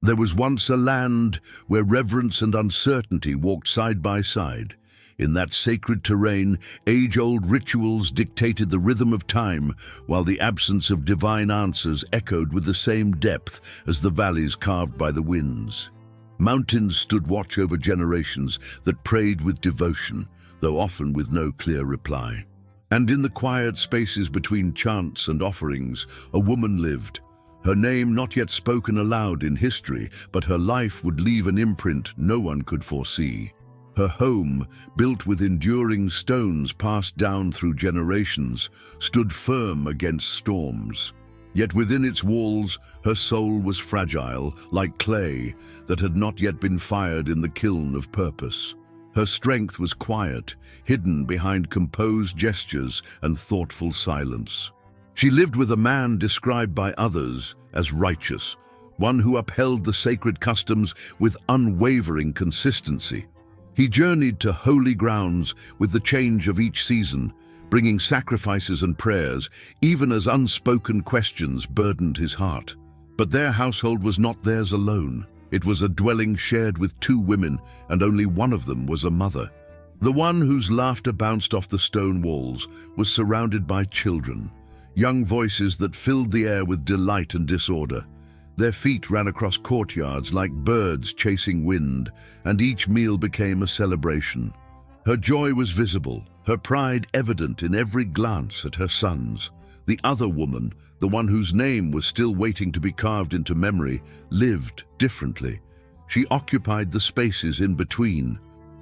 There was once a land where reverence and uncertainty walked side by side. In that sacred terrain, age-old rituals dictated the rhythm of time, while the absence of divine answers echoed with the same depth as the valleys carved by the winds. Mountains stood watch over generations that prayed with devotion, though often with no clear reply. And in the quiet spaces between chants and offerings, a woman lived. Her name not yet spoken aloud in history, but her life would leave an imprint no one could foresee. Her home, built with enduring stones passed down through generations, stood firm against storms. Yet within its walls, her soul was fragile, like clay that had not yet been fired in the kiln of purpose. Her strength was quiet, hidden behind composed gestures and thoughtful silence. She lived with a man described by others as righteous, one who upheld the sacred customs with unwavering consistency. He journeyed to holy grounds with the change of each season, bringing sacrifices and prayers, even as unspoken questions burdened his heart. But their household was not theirs alone. It was a dwelling shared with two women, and only one of them was a mother. The one whose laughter bounced off the stone walls was surrounded by children, young voices that filled the air with delight and disorder. Their feet ran across courtyards like birds chasing wind, and each meal became a celebration. Her joy was visible, her pride evident in every glance at her sons. The other woman, the one whose name was still waiting to be carved into memory, lived differently. She occupied the spaces in between.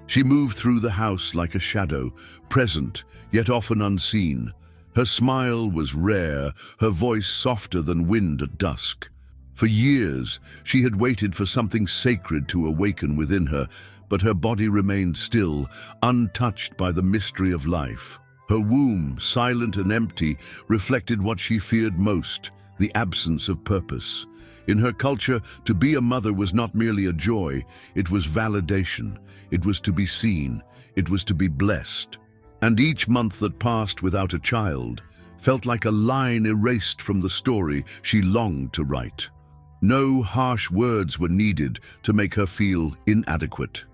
She moved through the house like a shadow, present, yet often unseen. Her smile was rare, her voice softer than wind at dusk. For years, she had waited for something sacred to awaken within her, but her body remained still, untouched by the mystery of life. Her womb, silent and empty, reflected what she feared most, the absence of purpose. In her culture, to be a mother was not merely a joy, it was validation. It was to be seen, it was to be blessed. And each month that passed without a child felt like a line erased from the story she longed to write. No harsh words were needed to make her feel inadequate.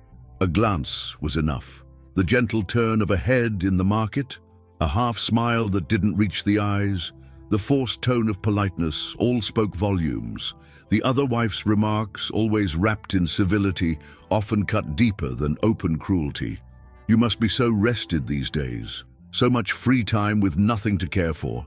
A glance was enough. The gentle turn of a head in the market, a half smile that didn't reach the eyes, the forced tone of politeness, all spoke volumes. The other wife's remarks, always wrapped in civility, often cut deeper than open cruelty. You must be so rested these days, so much free time with nothing to care for.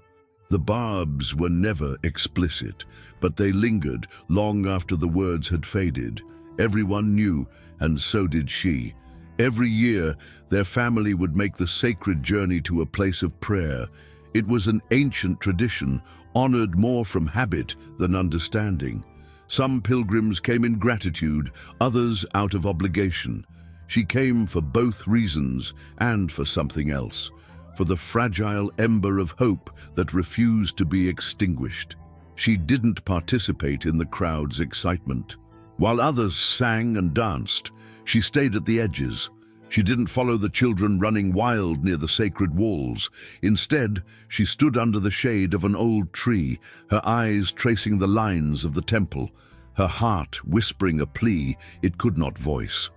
The barbs were never explicit, but they lingered long after the words had faded. Everyone knew, and so did she. Every year, their family would make the sacred journey to a place of prayer. It was an ancient tradition, honored more from habit than understanding. Some pilgrims came in gratitude, others out of obligation. She came for both reasons and for something else, for the fragile ember of hope that refused to be extinguished. She didn't participate in the crowd's excitement. While others sang and danced, she stayed at the edges. She didn't follow the children running wild near the sacred walls. Instead, she stood under the shade of an old tree, her eyes tracing the lines of the temple, her heart whispering a plea it could not voice.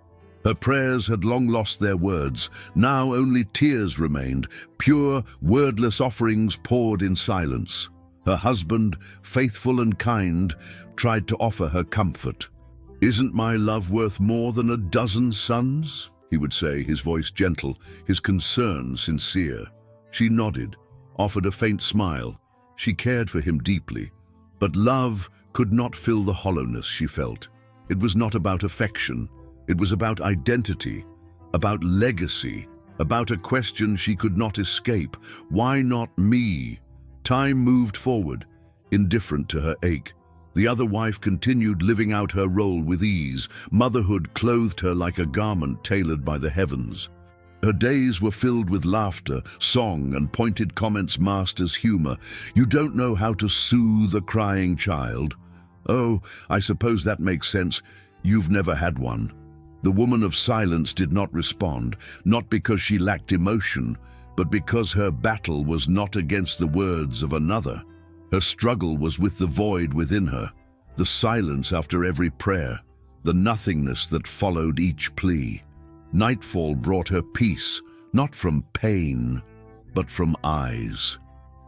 Her prayers had long lost their words. Now only tears remained, pure, wordless offerings poured in silence. Her husband, faithful and kind, tried to offer her comfort. "Isn't my love worth more than a dozen sons?" he would say, his voice gentle, his concern sincere. She nodded, offered a faint smile. She cared for him deeply. But love could not fill the hollowness she felt. It was not about affection. It was about identity, about legacy, about a question she could not escape. Why not me? Time moved forward, indifferent to her ache. The other wife continued living out her role with ease. Motherhood clothed her like a garment tailored by the heavens. Her days were filled with laughter, song, and pointed comments masked as humor. "You don't know how to soothe a crying child." "Oh, I suppose that makes sense. You've never had one." The woman of silence did not respond, not because she lacked emotion, but because her battle was not against the words of another. Her struggle was with the void within her. the silence after every prayer, the nothingness that followed each plea. Nightfall brought her peace, not from pain, but from eyes.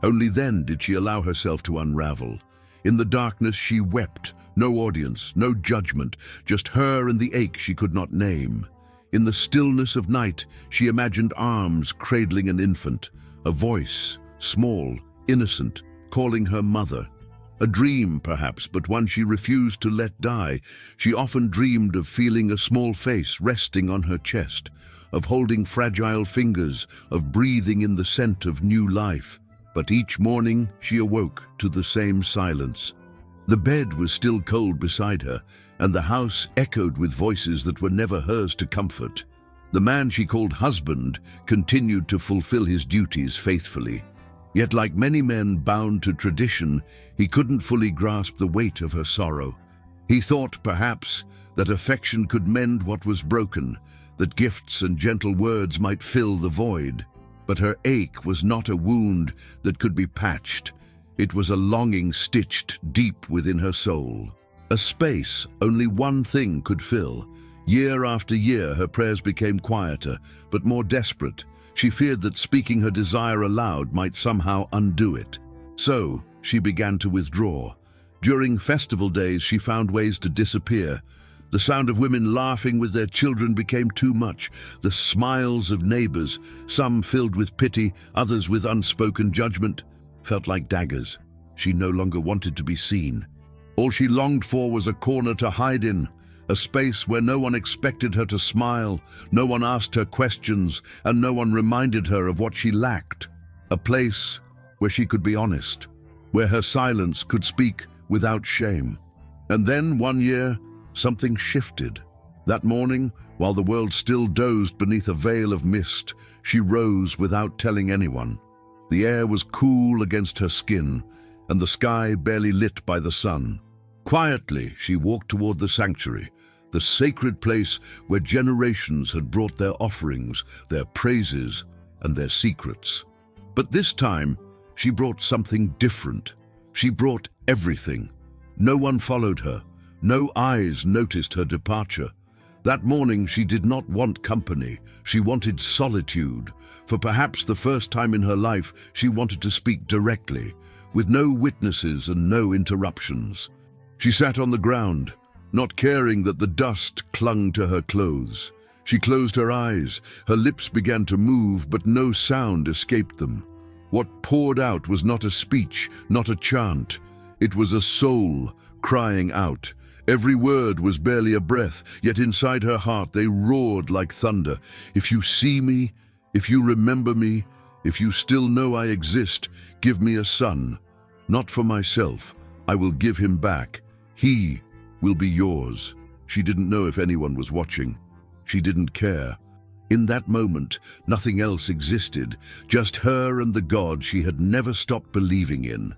Only then did she allow herself to unravel. In the darkness she wept, no audience, no judgment, just her and the ache she could not name. In the stillness of night she imagined arms cradling an infant, a voice, small, innocent, calling her mother. A dream, perhaps, but one she refused to let die. She often dreamed of feeling a small face resting on her chest, of holding fragile fingers, of breathing in the scent of new life. But each morning she awoke to the same silence. The bed was still cold beside her, and the house echoed with voices that were never hers to comfort. The man she called husband continued to fulfill his duties faithfully. Yet like many men bound to tradition, he couldn't fully grasp the weight of her sorrow. He thought, perhaps, that affection could mend what was broken, that gifts and gentle words might fill the void. But her ache was not a wound that could be patched. It was a longing stitched deep within her soul. A space only one thing could fill. Year after year her prayers became quieter, but more desperate. She feared that speaking her desire aloud might somehow undo it. So she began to withdraw. During festival days she found ways to disappear. The sound of women laughing with their children became too much. The smiles of neighbors, some filled with pity, others with unspoken judgment, felt like daggers. She no longer wanted to be seen. All she longed for was a corner to hide in, a space where no one expected her to smile, no one asked her questions, and no one reminded her of what she lacked. A place where she could be honest, where her silence could speak without shame. And then, one year, something shifted. That morning, while the world still dozed beneath a veil of mist, she rose without telling anyone. The air was cool against her skin, and the sky barely lit by the sun. Quietly, she walked toward the sanctuary, the sacred place where generations had brought their offerings, their praises, and their secrets. But this time, she brought something different. She brought everything. No one followed her. No eyes noticed her departure. That morning she did not want company. She wanted solitude. For perhaps the first time in her life, she wanted to speak directly, with no witnesses and no interruptions. She sat on the ground, not caring that the dust clung to her clothes. She closed her eyes. Her lips began to move, but no sound escaped them. What poured out was not a speech, not a chant. It was a soul crying out. Every word was barely a breath, yet inside her heart they roared like thunder. If you see me, if you remember me, if you still know I exist, give me a son. Not for myself. I will give him back. He will be yours. She didn't know if anyone was watching. She didn't care. In that moment, nothing else existed, just her and the God she had never stopped believing in.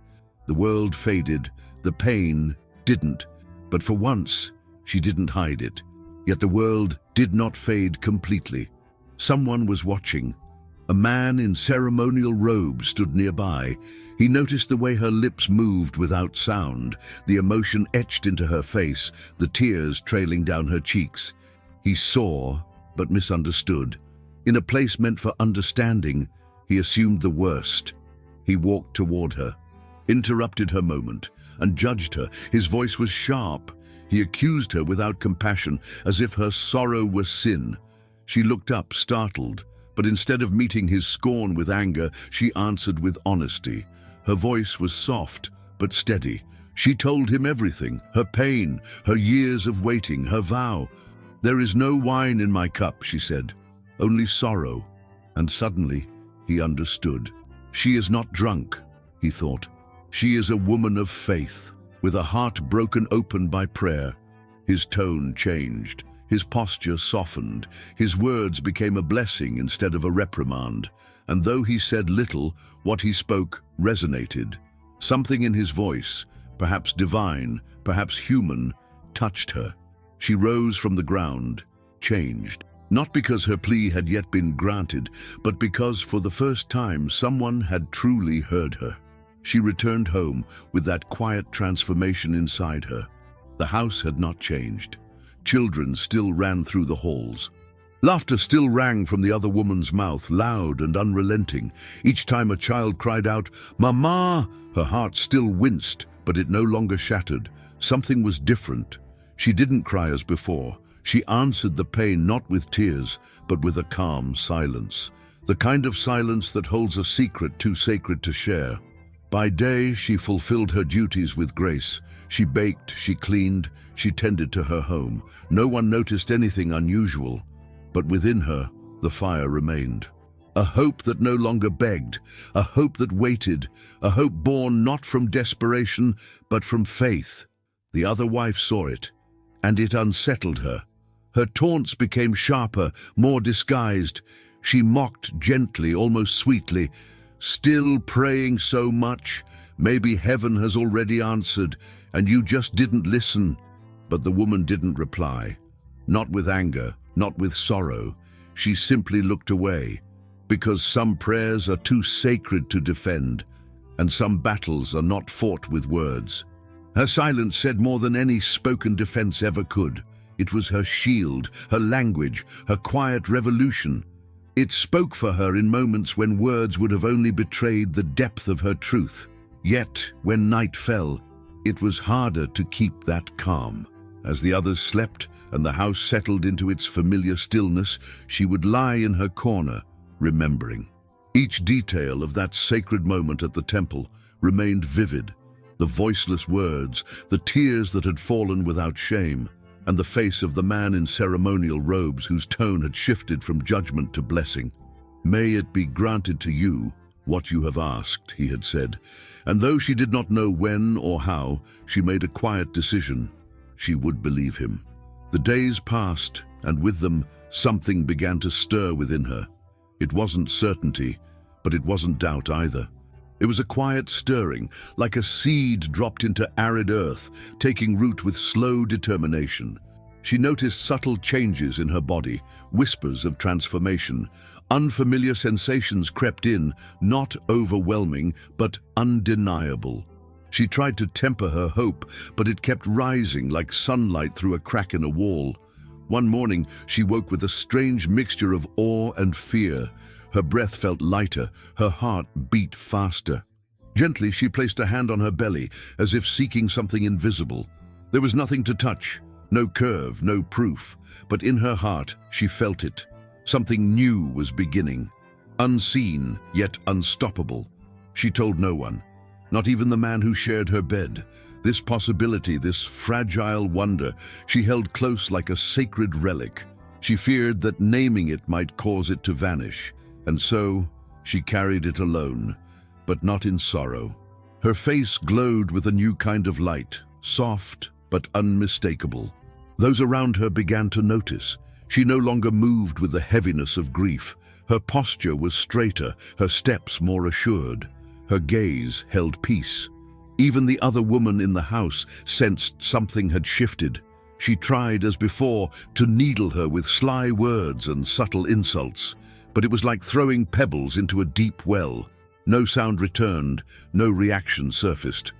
The world faded, the pain didn't, but for once, she didn't hide it. Yet the world did not fade completely. Someone was watching. A man in ceremonial robes stood nearby. He noticed the way her lips moved without sound, the emotion etched into her face, the tears trailing down her cheeks. He saw, but misunderstood. In a place meant for understanding, he assumed the worst. He walked toward her, interrupted her moment, and judged her. His voice was sharp. He accused her without compassion, as if her sorrow were sin. She looked up, startled, but instead of meeting his scorn with anger, she answered with honesty. Her voice was soft, but steady. She told him everything, her pain, her years of waiting, her vow. "There is no wine in my cup," she said, "only sorrow." And suddenly, he understood. She is not drunk, he thought. She is a woman of faith, with a heart broken open by prayer. His tone changed. His posture softened. His words became a blessing instead of a reprimand. And though he said little, what he spoke resonated. Something in his voice, perhaps divine, perhaps human, touched her. She rose from the ground, changed. Not because her plea had yet been granted, but because for the first time someone had truly heard her. She returned home with that quiet transformation inside her. The house had not changed. Children still ran through the halls. Laughter still rang from the other woman's mouth, loud and unrelenting. Each time a child cried out, "Mama!" her heart still winced, but it no longer shattered. Something was different. She didn't cry as before. She answered the pain not with tears, but with a calm silence. The kind of silence that holds a secret too sacred to share. By day, she fulfilled her duties with grace. She baked, she cleaned, she tended to her home. No one noticed anything unusual. But within her, the fire remained. A hope that no longer begged, a hope that waited, a hope born not from desperation, but from faith. The other wife saw it, and it unsettled her. Her taunts became sharper, more disguised. She mocked gently, almost sweetly. "Still praying so much? Maybe heaven has already answered, and you just didn't listen." But the woman didn't reply. Not with anger, not with sorrow. She simply looked away, because some prayers are too sacred to defend, and some battles are not fought with words. Her silence said more than any spoken defense ever could. It was her shield, her language, her quiet revolution. It spoke for her in moments when words would have only betrayed the depth of her truth. Yet, when night fell, it was harder to keep that calm. As the others slept and the house settled into its familiar stillness, she would lie in her corner, remembering. Each detail of that sacred moment at the temple remained vivid. The voiceless words, the tears that had fallen without shame, and the face of the man in ceremonial robes whose tone had shifted from judgment to blessing. "May it be granted to you what you have asked," he had said. And though she did not know when or how, she made a quiet decision. She would believe him. The days passed, and with them, something began to stir within her. It wasn't certainty, but it wasn't doubt either. It was a quiet stirring, like a seed dropped into arid earth, taking root with slow determination. She noticed subtle changes in her body, whispers of transformation. Unfamiliar sensations crept in, not overwhelming, but undeniable. She tried to temper her hope, but it kept rising like sunlight through a crack in a wall. One morning, she woke with a strange mixture of awe and fear. Her breath felt lighter, her heart beat faster. Gently, she placed a hand on her belly, as if seeking something invisible. There was nothing to touch, no curve, no proof, but in her heart, she felt it. Something new was beginning, unseen, yet unstoppable. She told no one, not even the man who shared her bed. This possibility, this fragile wonder, she held close like a sacred relic. She feared that naming it might cause it to vanish. And so, she carried it alone, but not in sorrow. Her face glowed with a new kind of light, soft but unmistakable. Those around her began to notice. She no longer moved with the heaviness of grief. Her posture was straighter, her steps more assured. Her gaze held peace. Even the other woman in the house sensed something had shifted. She tried, as before, to needle her with sly words and subtle insults. But it was like throwing pebbles into a deep well. No sound returned, no reaction surfaced.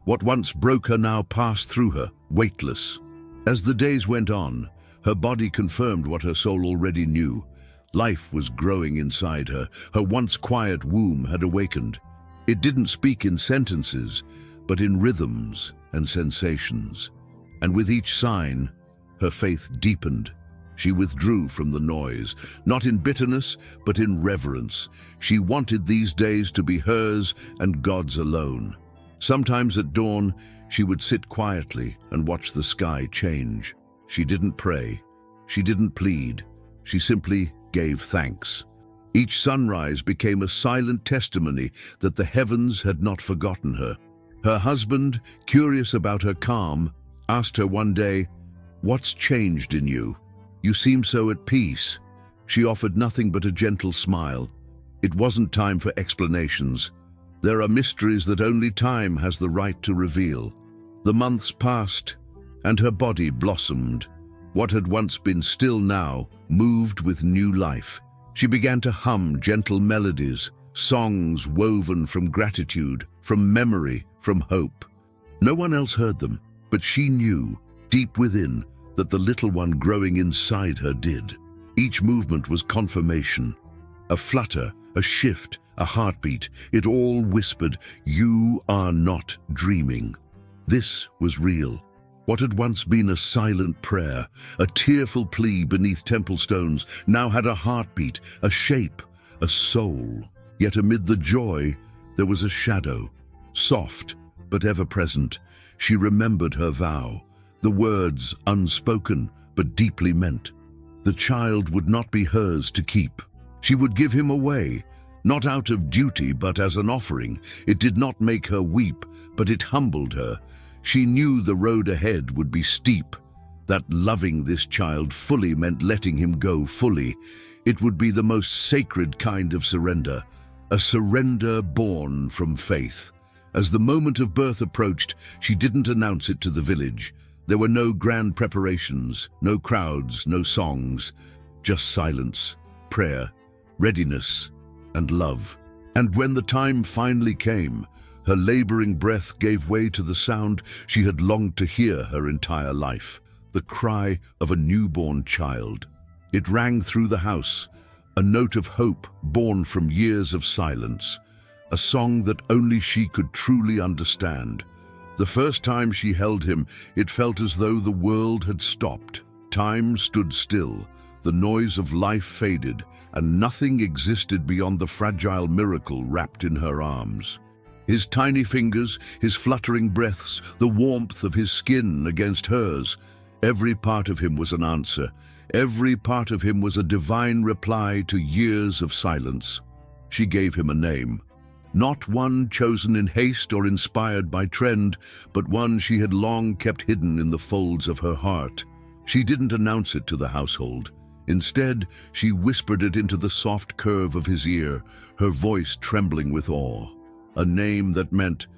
What once broke her now passed through her, weightless. As the days went on, her body confirmed what her soul already knew. Life was growing inside her. Her once quiet womb had awakened. It didn't speak in sentences, but in rhythms and sensations. And with each sign, her faith deepened. She withdrew from the noise, not in bitterness, but in reverence. She wanted these days to be hers and God's alone. Sometimes at dawn, she would sit quietly and watch the sky change. She didn't pray. She didn't plead. She simply gave thanks. Each sunrise became a silent testimony that the heavens had not forgotten her. Her husband, curious about her calm, asked her one day, "What's changed in you? You seem so at peace." She offered nothing but a gentle smile. It wasn't time for explanations. There are mysteries that only time has the right to reveal. The months passed, and her body blossomed. What had once been still now moved with new life. She began to hum gentle melodies, songs woven from gratitude, from memory, from hope. No one else heard them, but she knew deep within, that the little one growing inside her did. Each movement was confirmation. A flutter, a shift, a heartbeat, it all whispered, "You are not dreaming." This was real. What had once been a silent prayer, a tearful plea beneath temple stones, now had a heartbeat, a shape, a soul. Yet amid the joy, there was a shadow, soft but ever present. She remembered her vow, the words unspoken but deeply meant. The child would not be hers to keep. She would give him away, not out of duty but as an offering. It did not make her weep, but it humbled her. She knew the road ahead would be steep, that loving this child fully meant letting him go fully. It would be the most sacred kind of surrender, a surrender born from faith. As the moment of birth approached, she didn't announce it to the village. There were no grand preparations, no crowds, no songs, just silence, prayer, readiness, and love. And when the time finally came, her laboring breath gave way to the sound she had longed to hear her entire life, the cry of a newborn child. It rang through the house, a note of hope born from years of silence, a song that only she could truly understand. The first time she held him, it felt as though the world had stopped. Time stood still, the noise of life faded, and nothing existed beyond the fragile miracle wrapped in her arms. His tiny fingers, his fluttering breaths, the warmth of his skin against hers. Every part of him was an answer. Every part of him was a divine reply to years of silence. She gave him a name. Not one chosen in haste or inspired by trend, but one she had long kept hidden in the folds of her heart. She didn't announce it to the household. Instead, she whispered it into the soft curve of his ear, her voice trembling with awe. A name that meant,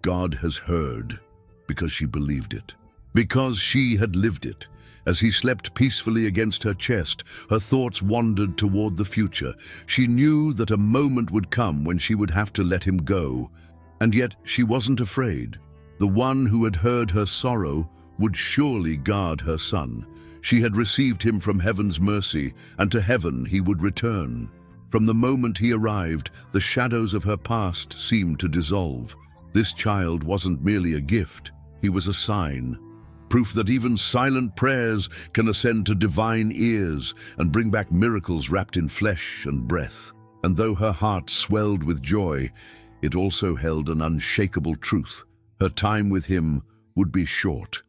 "God has heard," because she believed it. Because she had lived it. As he slept peacefully against her chest, her thoughts wandered toward the future. She knew that a moment would come when she would have to let him go. And yet she wasn't afraid. The one who had heard her sorrow would surely guard her son. She had received him from heaven's mercy, and to heaven he would return. From the moment he arrived, the shadows of her past seemed to dissolve. This child wasn't merely a gift, he was a sign. Proof that even silent prayers can ascend to divine ears and bring back miracles wrapped in flesh and breath. And though her heart swelled with joy, it also held an unshakable truth. Her time with him would be short.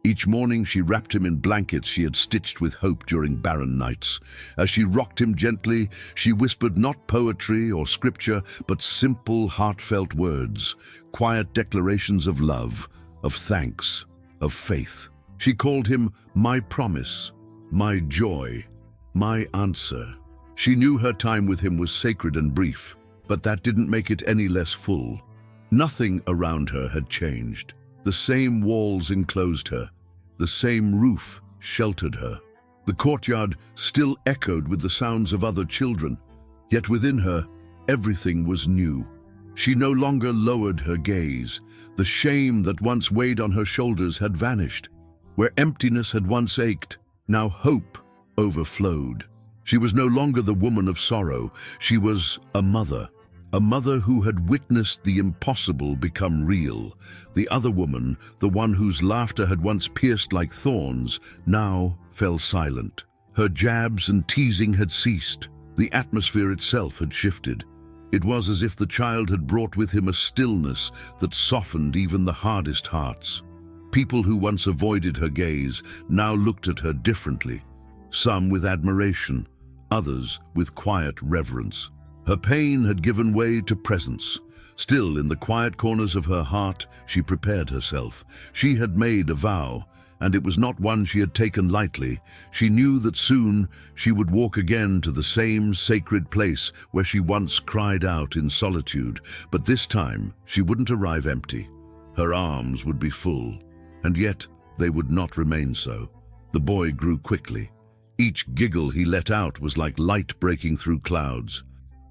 Each morning she wrapped him in blankets she had stitched with hope during barren nights. As she rocked him gently, she whispered not poetry or scripture, but simple, heartfelt words, quiet declarations of love, of thanks, of faith. She called him my promise, my joy, my answer. She knew her time with him was sacred and brief, but that didn't make it any less full. Nothing around her had changed. The same walls enclosed her. The same roof sheltered her. The courtyard still echoed with the sounds of other children. Yet within her, everything was new. She no longer lowered her gaze. The shame that once weighed on her shoulders had vanished. Where emptiness had once ached, now hope overflowed. She was no longer the woman of sorrow. She was a mother who had witnessed the impossible become real. The other woman, the one whose laughter had once pierced like thorns, now fell silent. Her jabs and teasing had ceased. The atmosphere itself had shifted. It was as if the child had brought with him a stillness that softened even the hardest hearts. People who once avoided her gaze now looked at her differently, some with admiration, others with quiet reverence. Her pain had given way to presence. Still, in the quiet corners of her heart, she prepared herself. She had made a vow, and it was not one she had taken lightly. She knew that soon she would walk again to the same sacred place where she once cried out in solitude. But this time, she wouldn't arrive empty. Her arms would be full, and yet they would not remain so. The boy grew quickly. Each giggle he let out was like light breaking through clouds.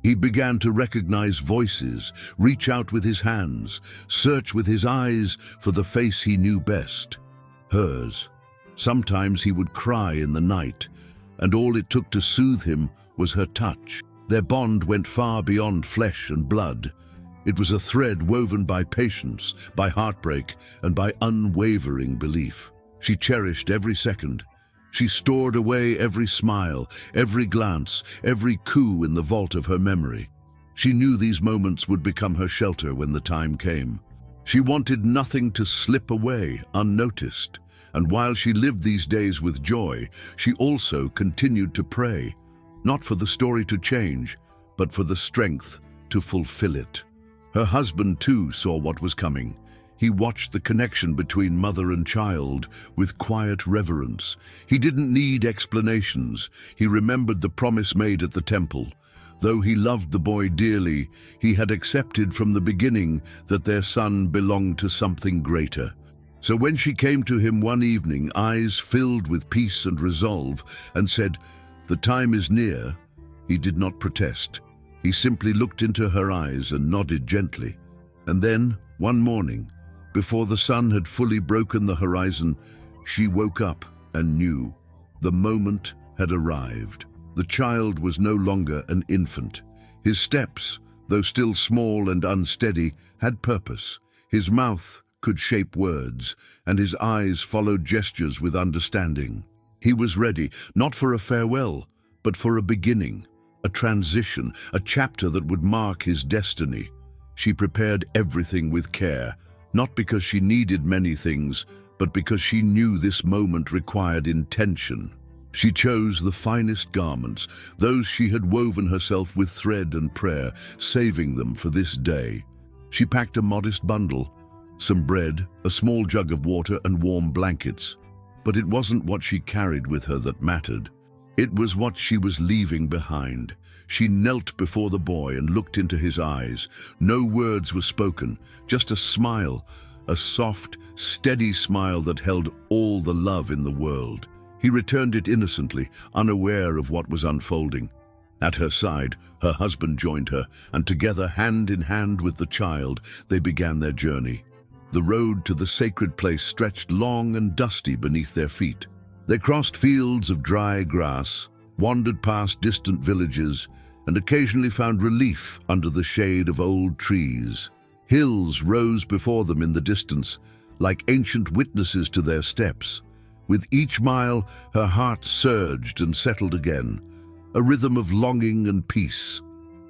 He began to recognize voices, reach out with his hands, search with his eyes for the face he knew best. Hers. Sometimes he would cry in the night, and all it took to soothe him was her touch. Their bond went far beyond flesh and blood. It was a thread woven by patience, by heartbreak, and by unwavering belief. She cherished every second. She stored away every smile, every glance, every coo in the vault of her memory. She knew these moments would become her shelter when the time came. She wanted nothing to slip away unnoticed, and while she lived these days with joy, she also continued to pray, not for the story to change, but for the strength to fulfill it. Her husband, too, saw what was coming. He watched the connection between mother and child with quiet reverence. He didn't need explanations. He remembered the promise made at the temple. Though he loved the boy dearly, he had accepted from the beginning that their son belonged to something greater. So when she came to him one evening, eyes filled with peace and resolve, and said, "The time is near," he did not protest. He simply looked into her eyes and nodded gently. And then, one morning, before the sun had fully broken the horizon, she woke up and knew. The moment had arrived. The child was no longer an infant. His steps, though still small and unsteady, had purpose. His mouth could shape words, and his eyes followed gestures with understanding. He was ready, not for a farewell, but for a beginning, a transition, a chapter that would mark his destiny. She prepared everything with care, not because she needed many things, but because she knew this moment required intention. She chose the finest garments, those she had woven herself with thread and prayer, saving them for this day. She packed a modest bundle, some bread, a small jug of water, and warm blankets. But it wasn't what she carried with her that mattered. It was what she was leaving behind. She knelt before the boy and looked into his eyes. No words were spoken, just a smile, a soft, steady smile that held all the love in the world. He returned it innocently, unaware of what was unfolding. At her side, her husband joined her, and together, hand in hand with the child, they began their journey. The road to the sacred place stretched long and dusty beneath their feet. They crossed fields of dry grass, wandered past distant villages, and occasionally found relief under the shade of old trees. Hills rose before them in the distance, like ancient witnesses to their steps. With each mile, her heart surged and settled again, a rhythm of longing and peace.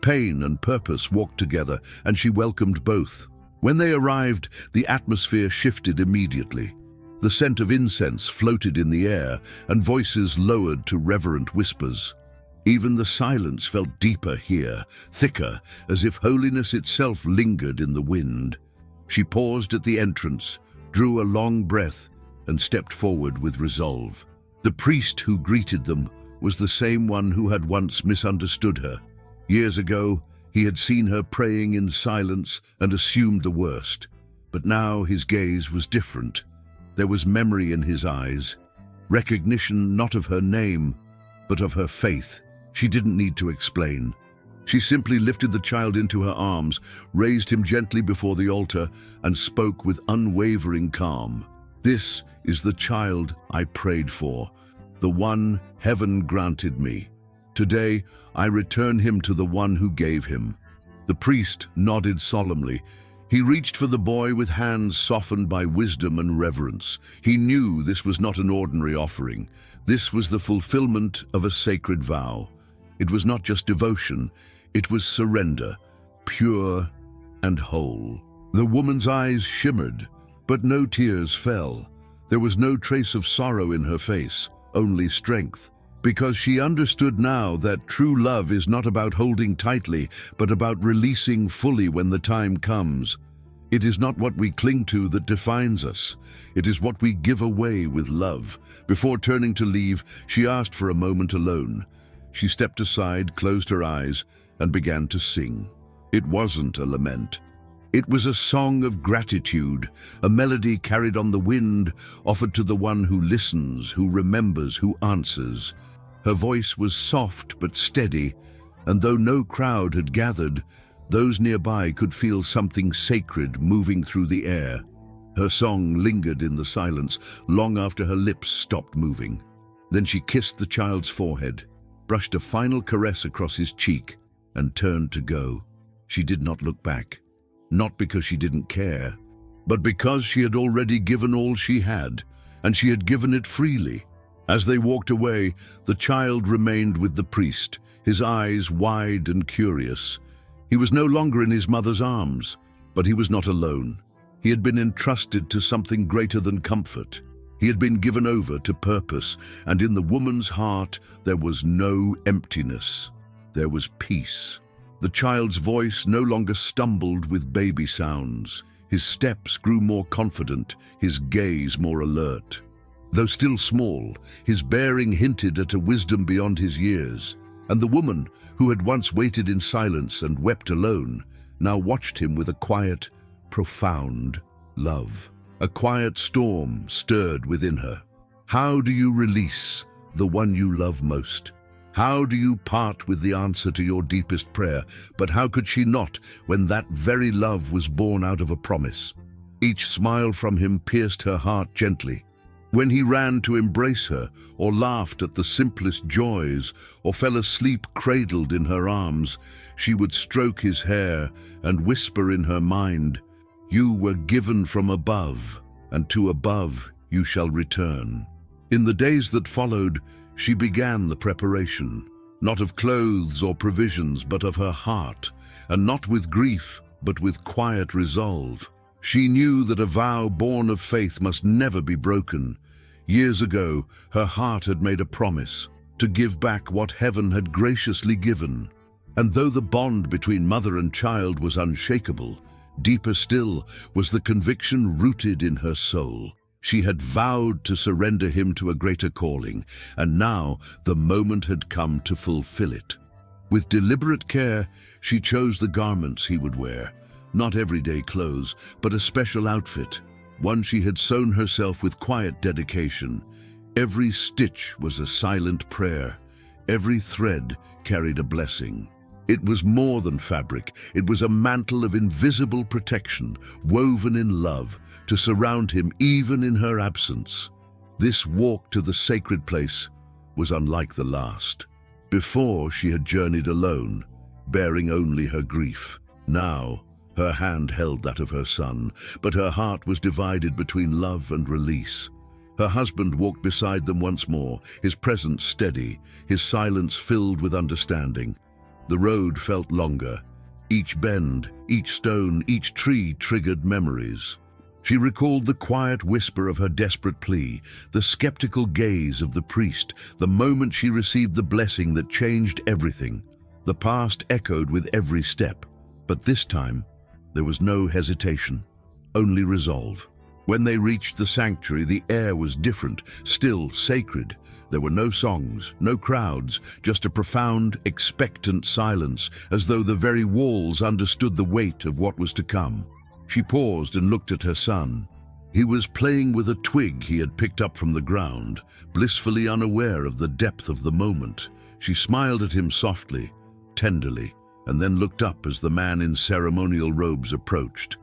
Pain and purpose walked together, and she welcomed both. When they arrived, the atmosphere shifted immediately. The scent of incense floated in the air, and voices lowered to reverent whispers. Even the silence felt deeper here, thicker, as if holiness itself lingered in the wind. She paused at the entrance, drew a long breath, and stepped forward with resolve. The priest who greeted them was the same one who had once misunderstood her. Years ago, he had seen her praying in silence and assumed the worst. But now his gaze was different. There was memory in his eyes, recognition not of her name, but of her faith. She didn't need to explain. She simply lifted the child into her arms, raised him gently before the altar, and spoke with unwavering calm. "This is the child I prayed for, the one heaven granted me. Today, I return him to the one who gave him." The priest nodded solemnly. He reached for the boy with hands softened by wisdom and reverence. He knew this was not an ordinary offering. This was the fulfillment of a sacred vow. It was not just devotion, it was surrender, pure and whole. The woman's eyes shimmered, but no tears fell. There was no trace of sorrow in her face, only strength. Because she understood now that true love is not about holding tightly, but about releasing fully when the time comes. It is not what we cling to that defines us. It is what we give away with love. Before turning to leave, she asked for a moment alone. She stepped aside, closed her eyes, and began to sing. It wasn't a lament. It was a song of gratitude, a melody carried on the wind, offered to the one who listens, who remembers, who answers. Her voice was soft but steady, and though no crowd had gathered, those nearby could feel something sacred moving through the air. Her song lingered in the silence long after her lips stopped moving. Then she kissed the child's forehead, brushed a final caress across his cheek, and turned to go. She did not look back, not because she didn't care, but because she had already given all she had, and she had given it freely. As they walked away, the child remained with the priest, his eyes wide and curious. He was no longer in his mother's arms, but he was not alone. He had been entrusted to something greater than comfort. He had been given over to purpose, and in the woman's heart there was no emptiness. There was peace. The child's voice no longer stumbled with baby sounds. His steps grew more confident, his gaze more alert. Though still small, his bearing hinted at a wisdom beyond his years, and the woman, who had once waited in silence and wept alone, now watched him with a quiet, profound love. A quiet storm stirred within her. How do you release the one you love most? How do you part with the answer to your deepest prayer? But how could she not when that very love was born out of a promise? Each smile from him pierced her heart gently. When he ran to embrace her, or laughed at the simplest joys, or fell asleep cradled in her arms, she would stroke his hair and whisper in her mind, "You were given from above, and to above you shall return." In the days that followed, she began the preparation, not of clothes or provisions, but of her heart, and not with grief, but with quiet resolve. She knew that a vow born of faith must never be broken. Years ago, her heart had made a promise to give back what heaven had graciously given. And though the bond between mother and child was unshakable, deeper still was the conviction rooted in her soul. She had vowed to surrender him to a greater calling, and now the moment had come to fulfill it. With deliberate care, she chose the garments he would wear, not everyday clothes, but a special outfit, one she had sewn herself with quiet dedication. Every stitch was a silent prayer. Every thread carried a blessing. It was more than fabric. It was a mantle of invisible protection, woven in love, to surround him even in her absence. This walk to the sacred place was unlike the last. Before, she had journeyed alone, bearing only her grief. Now, her hand held that of her son, but her heart was divided between love and release. Her husband walked beside them once more, his presence steady, his silence filled with understanding. The road felt longer. Each bend, each stone, each tree triggered memories. She recalled the quiet whisper of her desperate plea, the skeptical gaze of the priest, the moment she received the blessing that changed everything. The past echoed with every step, but this time there was no hesitation, only resolve. When they reached the sanctuary, the air was different, still sacred. There were no songs, no crowds, just a profound, expectant silence, as though the very walls understood the weight of what was to come. She paused and looked at her son. He was playing with a twig he had picked up from the ground, blissfully unaware of the depth of the moment. She smiled at him softly, tenderly, and then looked up as the man in ceremonial robes approached.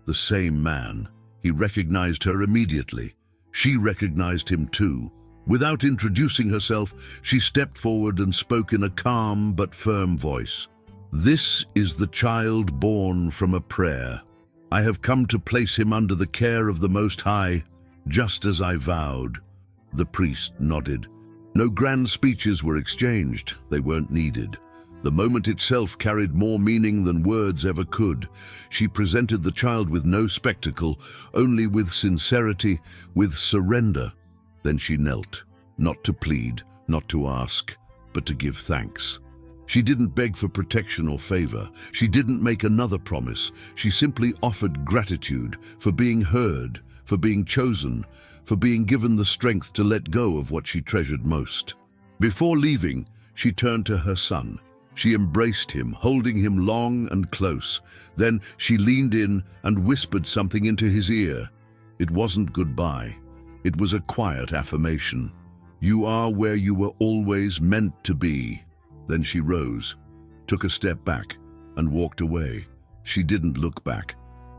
The same man. He recognized her immediately. She recognized him too. Without introducing herself, she stepped forward and spoke in a calm but firm voice. "This is the child born from a prayer. I have come to place him under the care of the Most High, just as I vowed." The priest nodded. No grand speeches were exchanged. They weren't needed. The moment itself carried more meaning than words ever could. She presented the child with no spectacle, only with sincerity, with surrender. Then she knelt, not to plead, not to ask, but to give thanks. She didn't beg for protection or favor. She didn't make another promise. She simply offered gratitude for being heard, for being chosen, for being given the strength to let go of what she treasured most. Before leaving, she turned to her son. She embraced him, holding him long and close. Then she leaned in and whispered something into his ear. It wasn't goodbye. It was a quiet affirmation. "You are where you were always meant to be." Then she rose, took a step back, and walked away. She didn't look back.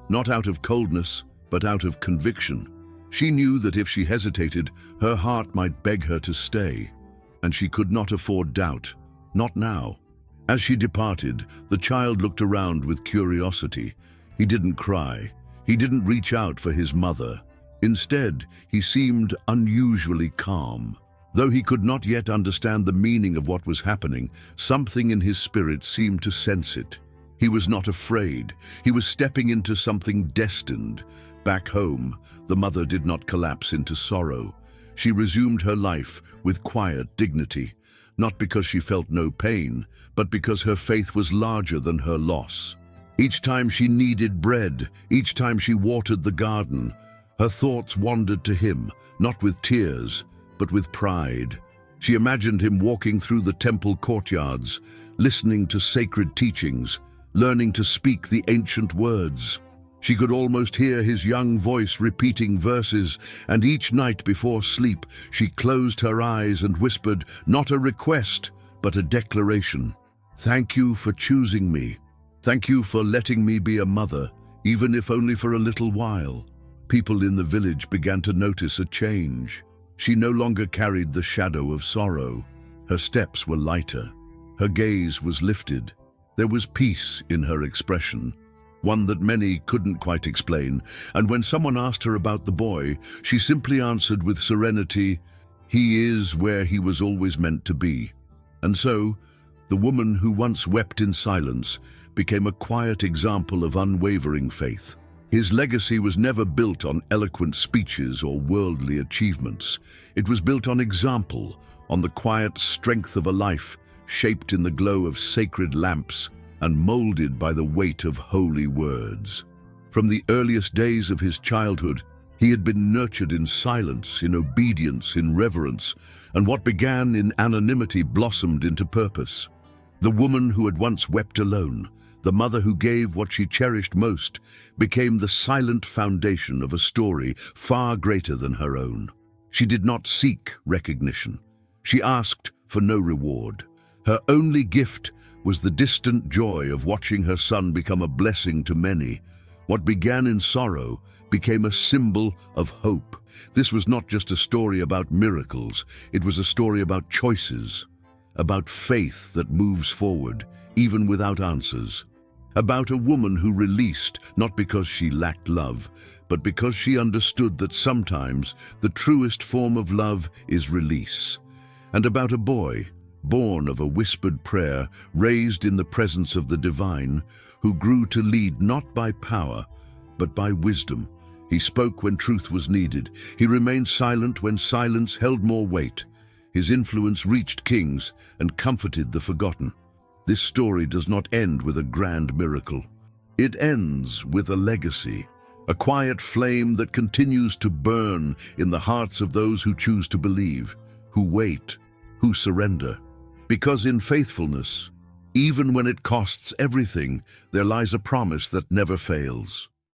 Not out of coldness, but out of conviction. She knew that if she hesitated, her heart might beg her to stay, and she could not afford doubt. Not now. As she departed, the child looked around with curiosity. He didn't cry. He didn't reach out for his mother. Instead, he seemed unusually calm. Though he could not yet understand the meaning of what was happening, something in his spirit seemed to sense it. He was not afraid. He was stepping into something destined. Back home, the mother did not collapse into sorrow. She resumed her life with quiet dignity, not because she felt no pain, but because her faith was larger than her loss. Each time she kneaded bread, each time she watered the garden, her thoughts wandered to him, not with tears, but with pride. She imagined him walking through the temple courtyards, listening to sacred teachings, learning to speak the ancient words. She could almost hear his young voice repeating verses, and each night before sleep she closed her eyes and whispered, not a request, but a declaration. Thank you for choosing me. Thank you for letting me be a mother, even if only for a little while. People in the village began to notice a change. She no longer carried the shadow of sorrow. Her steps were lighter. Her gaze was lifted. There was peace in her expression, one that many couldn't quite explain, and when someone asked her about the boy, she simply answered with serenity, "He is where he was always meant to be." And so, the woman who once wept in silence became a quiet example of unwavering faith. His legacy was never built on eloquent speeches or worldly achievements. It was built on example, on the quiet strength of a life shaped in the glow of sacred lamps and molded by the weight of holy words. From the earliest days of his childhood, he had been nurtured in silence, in obedience, in reverence, and what began in anonymity blossomed into purpose. The woman who had once wept alone, the mother who gave what she cherished most, became the silent foundation of a story far greater than her own. She did not seek recognition. She asked for no reward. Her only gift was the distant joy of watching her son become a blessing to many. What began in sorrow became a symbol of hope. This was not just a story about miracles, it was a story about choices, about faith that moves forward, even without answers. About a woman who released, not because she lacked love, but because she understood that sometimes the truest form of love is release. And about a boy, born of a whispered prayer, raised in the presence of the divine, who grew to lead not by power, but by wisdom. He spoke when truth was needed. He remained silent when silence held more weight. His influence reached kings and comforted the forgotten. This story does not end with a grand miracle. It ends with a legacy, a quiet flame that continues to burn in the hearts of those who choose to believe, who wait, who surrender. Because in faithfulness, even when it costs everything, there lies a promise that never fails.